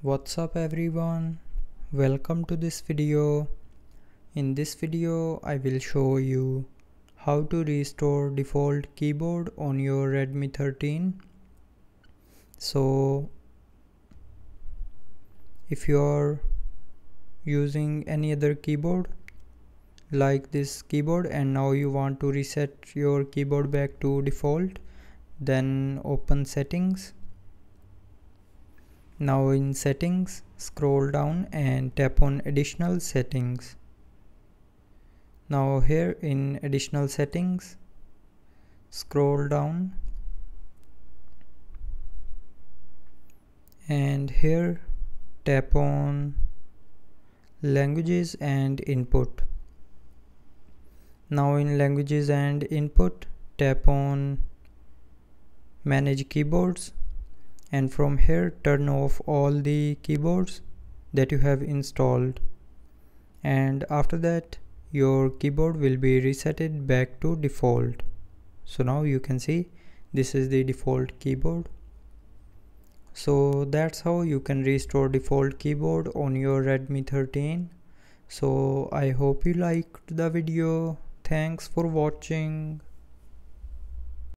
What's up everyone, welcome to this video. In this video I will show you how to restore default keyboard on your Redmi 13. So if you are using any other keyboard like this keyboard and now you want to reset your keyboard back to default, then open settings. Now in settings, scroll down and tap on additional settings. Now here in additional settings, scroll down and here tap on languages and input. Now in languages and input, tap on manage keyboards. And from here turn off all the keyboards that you have installed, and after that your keyboard will be resetted back to default. So now you can see this is the default keyboard. So that's how you can restore default keyboard on your Redmi 13. So I hope you liked the video. Thanks for watching.